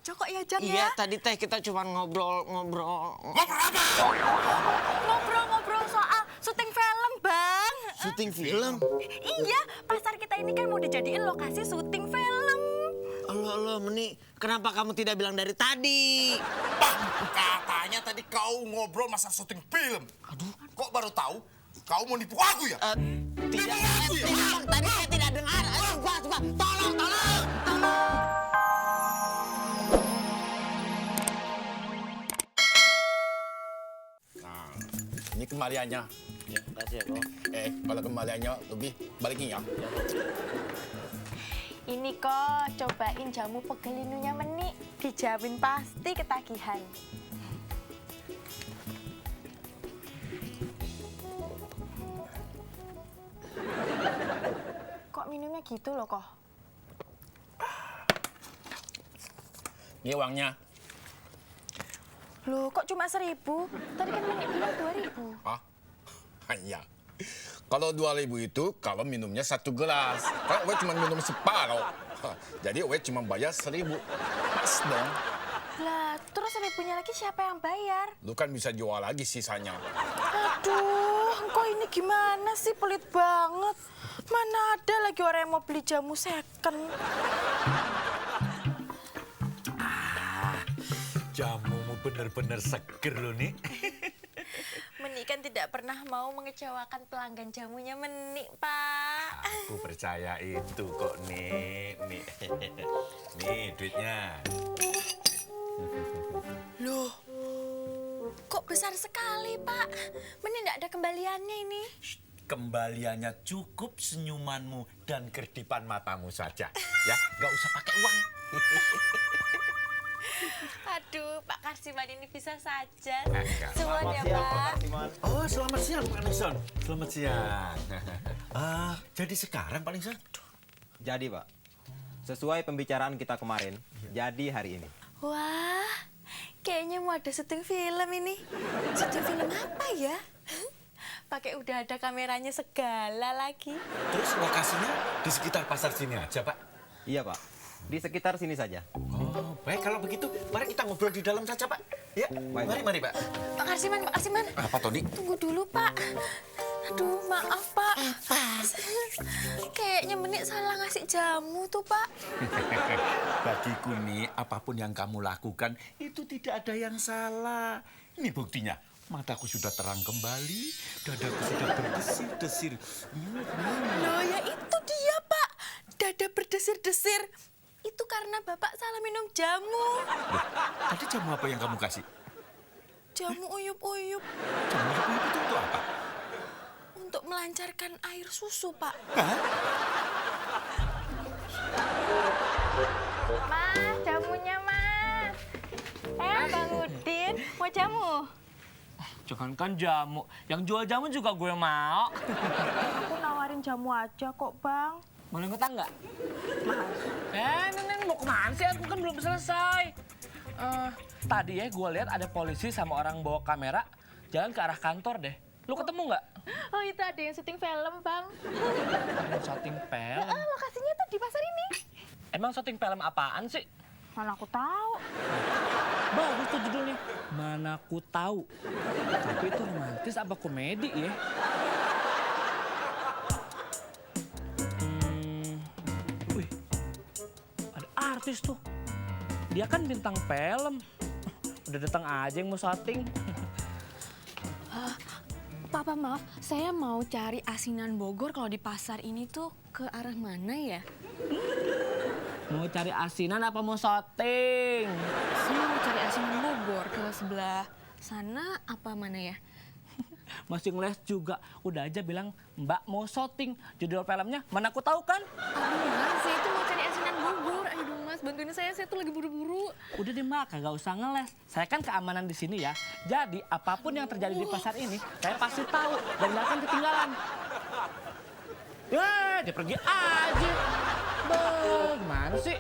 aja kok ya, Jang Iya, ya? tadi teh kita cuma ngobrol. Ngobrol apa? Ngobrol soal syuting film, Bang. Syuting film? Iya, pasar kita ini kan mau dijadiin lokasi syuting film. Allah, Meni, kenapa kamu tidak bilang dari tadi? Bang, katanya tadi kau ngobrol masa syuting film. Aduh, kok baru tahu? Kau mau nipu aku ya? Tidak, aku ya? tidak, tadi saya tidak dengar. Ayo, coba, tolong. Nah, ini kembaliannya. Ya, kasih ya, kok. Kalau kembaliannya lebih, balikin ya. Ini kok cobain jamu pegelinunya Meni. Dijamin pasti ketagihan. Kok minumnya gitu loh, kok? Ini uangnya. Loh, kok cuma 1.000? Tadi kan Meni bilang 2.000. Hah? Hanya. Kalau 2.000 itu kalau minumnya 1 gelas. Kan gue cuma minum separuh. Jadi gue cuma bayar 1.000. Pas dong. Lah, terus 1.000-nya lagi siapa yang bayar? Lu kan bisa jual lagi sisanya. Aduh, kok ini gimana sih, pelit banget. Mana ada lagi orang yang mau beli jamu second. Jamumu bener-bener seger loh, nih. Meni kan tidak pernah mau mengecewakan pelanggan jamunya Meni, Pak. Aku percaya itu kok, nih. Nih, duitnya. Loh, kok besar sekali, Pak? Meni tidak ada kembaliannya ini. Kembaliannya cukup senyumanmu dan kerdipan matamu saja. Ya, nggak usah pakai uang. Aduh, Pak Karsiman ini bisa saja. Enggak. Suwon ya, Pak. Oh, selamat siang, Pak Nixon. Selamat siang. Jadi sekarang, Pak Nixon? Jadi, Pak, sesuai pembicaraan kita kemarin, jadi hari ini. Wah, kayaknya mau ada syuting film ini. Syuting film apa ya? Pakai udah ada kameranya segala lagi. Terus lokasinya di sekitar pasar sini aja, Pak? Iya, Pak. Di sekitar sini saja. Oh, baik. Kalau begitu, mari kita ngobrol di dalam saja, Pak. Ya, Baik, mari, Pak. Pak Karsiman. Apa, Tony? Tunggu dulu, Pak. Aduh, maaf, Pak. Kayaknya Meni salah ngasih jamu tuh, Pak. Bagiku nih, apapun yang kamu lakukan, itu tidak ada yang salah. Ini buktinya. Mataku sudah terang kembali, dadaku sudah berdesir-desir. Loh, ya itu dia, Pak. Dada berdesir-desir. Itu karena Bapak salah minum jamu. Tadi jamu apa yang kamu kasih? Jamu uyup-uyup. Jamu itu untuk apa? Untuk melancarkan air susu, Pak. Hah? Mas, jamunya, Mas. Bang Udin, mau jamu? Jangankan jamu, yang jual jamu juga gue mau. Aku nawarin jamu aja kok, Bang. Boleh ngutang nggak? Nenek mau kemana sih? Aku kan belum selesai. Tadi ya gue lihat ada polisi sama orang bawa kamera jalan ke arah kantor deh. Lu ketemu nggak? Oh, itu ada yang syuting film, Bang. Syuting film? Lokasinya tuh di pasar ini. Emang syuting film apaan sih? Mana aku tahu. Bagus tuh judulnya. Mana ku tahu. Tapi itu romantis apa komedi ya? Wih, ada artis tuh. Dia kan bintang film. Udah datang aja yang mau syuting. Papa, maaf, saya mau cari asinan Bogor. Kalau di pasar ini tuh ke arah mana ya? Mau cari asinan apa mau syuting? Saya mau cari asinan Bogor ke sebelah sana apa mana ya? Masih ngeles juga. Udah aja bilang, Mbak mau syuting. Judul filmnya mana aku tahu kan? Aduh mas, saya tuh mau cari asinan Bogor. Aduh mas, bantuin saya tuh lagi buru-buru. Udah deh Mbak, kagak usah ngeles. Saya kan keamanan di sini ya. Jadi apapun yang terjadi di pasar ini, saya pasti tahu dan nggak akan ketinggalan. Ya, dia pergi aja. Gimana sih?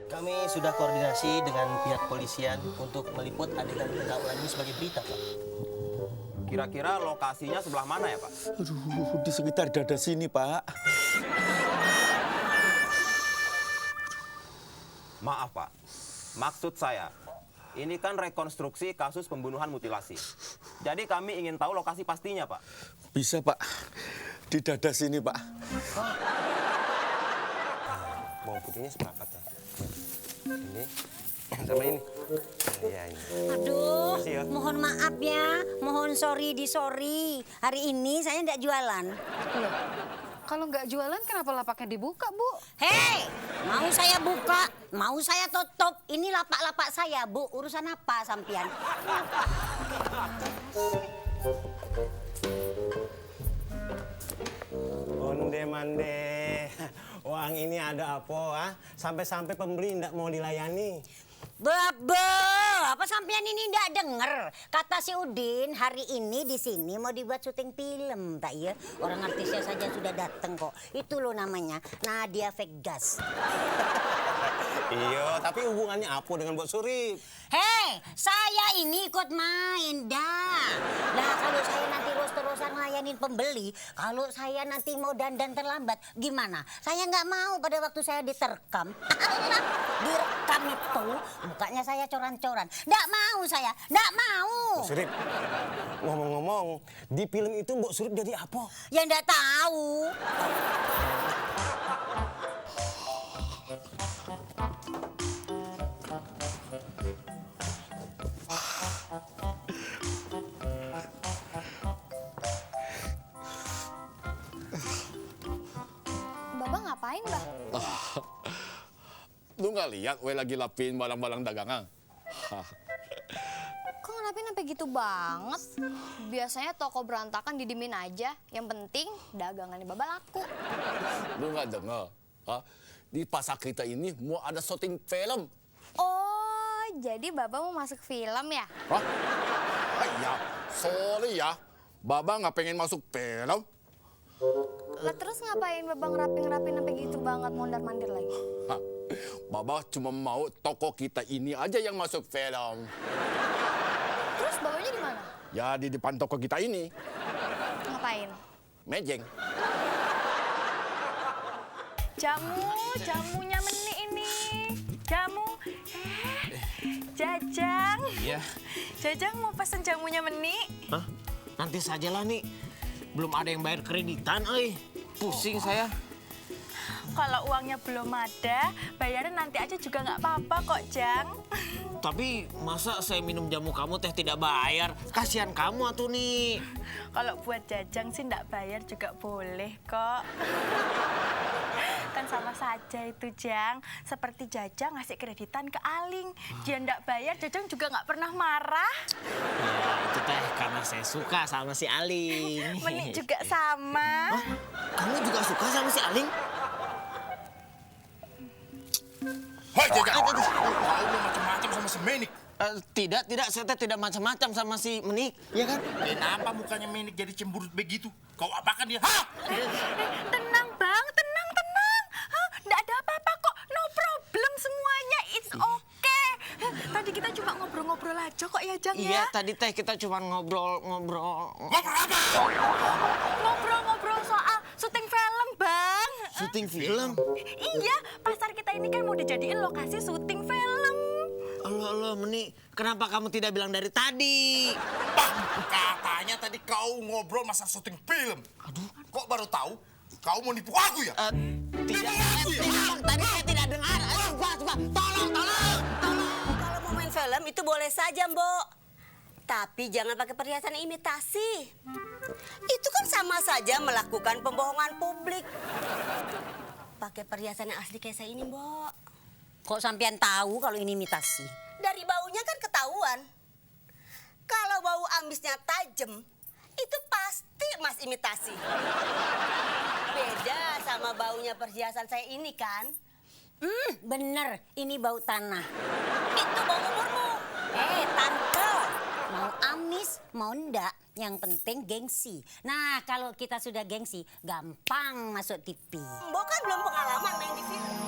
Kami sudah koordinasi dengan pihak polisian untuk meliput adegan pergaulan ini sebagai berita, Pak. Kira-kira lokasinya sebelah mana ya, Pak? Aduh, di sekitar dada sini, Pak. Maaf, Pak. Maksud saya, ini kan rekonstruksi kasus pembunuhan mutilasi. Jadi kami ingin tahu lokasi pastinya, Pak. Bisa, Pak. Di dada sini, Pak. Bawang putihnya seperempat ya. Ini sama ini. Iya ini. Aduh, Makasih ya. mohon maaf ya, mohon sorry di sorry. Hari ini saya nggak jualan. Kalau nggak jualan kenapa lapaknya dibuka, Bu? Hei, mau saya buka, mau saya tutup. Ini lapak-lapak saya, Bu. Urusan apa sampean? Onde-mande. Uang ini ada apa, ah? Sampai-sampai pembeli ndak mau dilayani. Bebe, apa sampean ini ndak denger? Kata si Udin, hari ini di sini mau dibuat syuting film, tak ya? Orang artisnya saja sudah datang kok. Itu loh namanya Nadia Vegas. Iya, tapi hubungannya apa dengan Mbok Surip? Hei, saya ini ikut main dah. Nah, kalau saya nanti terus-terusan ngelayanin pembeli, kalau saya nanti mau dandan terlambat, gimana? Saya nggak mau pada waktu saya diterkam. Direkam itu, mukanya saya coran-coran. Nggak mau saya, nggak mau. Mbok Surip, ngomong-ngomong, di film itu Mbok Surip jadi apa? Ya nggak tahu. Bapak ngapain, Mbak? Lu nggak lihat gue lagi lapin barang-barang dagangan? Kok ngelapin sampai gitu banget? Biasanya toko berantakan didimin aja. Yang penting dagangannya Bapak laku. Lu nggak dengar? Hah? Di pasar kita ini mau ada syuting film. Oh, jadi Bapak mau masuk film ya? Hah? Ya, sorry ya. Baba nggak pengen masuk film. Lah terus ngapain Bapak ngerapin sampai gitu banget mondar-mandir lagi? Hah, Baba cuma mau toko kita ini aja yang masuk film. Terus Bapaknya di mana? Ya di depan toko kita ini, Ngapain? mejeng. Jamunya Menik ini. Jamu. Jajang. Iya. Jajang mau pesen jamunya Menik. Hah? Nanti sajalah nih. Belum ada yang bayar kreditan, pusing saya. Kalau uangnya belum ada, bayaran nanti aja juga nggak apa-apa kok, Jang. Tapi masa saya minum jamu kamu teh tidak bayar? Kasihan kamu atuh nih. Kalau buat Jajang sih nggak bayar juga boleh kok. Kan sama saja itu, Jang. Seperti Jajang ngasih kreditan ke Aling. Dia nggak bayar, Jajang juga nggak pernah marah. Ya itu teh karena saya suka sama si Aling. Menik juga sama. Hah? Kamu juga suka sama si Aling? Hei, Jajang! Kau mau macam-macam sama si Menik. Tidak, saya teh tidak macam-macam sama si Menik, ya kan? Kenapa mukanya Menik jadi cemburut begitu? Kau apakan dia? Hah? Tenang, Bang. Tenang. Hah, nggak ada apa-apa kok. No problem semuanya. It's okay. Tadi kita cuma ngobrol-ngobrol aja kok ya, Jang Iya, ya? tadi teh kita cuma ngobrol. Ngobrol-ngobrol soal syuting film, Bang. Syuting film? Iya, pasar kita ini kan mau dijadiin lokasi syuting film. Allah, Menik, kenapa kamu tidak bilang dari tadi? Katanya tadi kau ngobrol masa syuting film. Aduh, kok baru tahu? Kau mau nipu aku ya? Tidak, tadi saya tidak dengar. Coba, tolong. Kalau mau main film itu boleh saja, Mbok. Tapi jangan pakai perhiasan imitasi. Itu kan sama saja melakukan pembohongan publik. Pakai perhiasan yang asli kayak saya ini, Mbok. Kok sampean tahu kalau ini imitasi? Dari baunya kan ketahuan. Kalau bau amisnya tajam, itu pasti Mas imitasi. Beda sama baunya perhiasan saya ini kan? Bener, ini bau tanah. Itu bau umurmu. Tante, mau amis, mau ndak, yang penting gengsi. Nah, kalau kita sudah gengsi, gampang masuk TV. Mbok kan belum pengalaman main di film.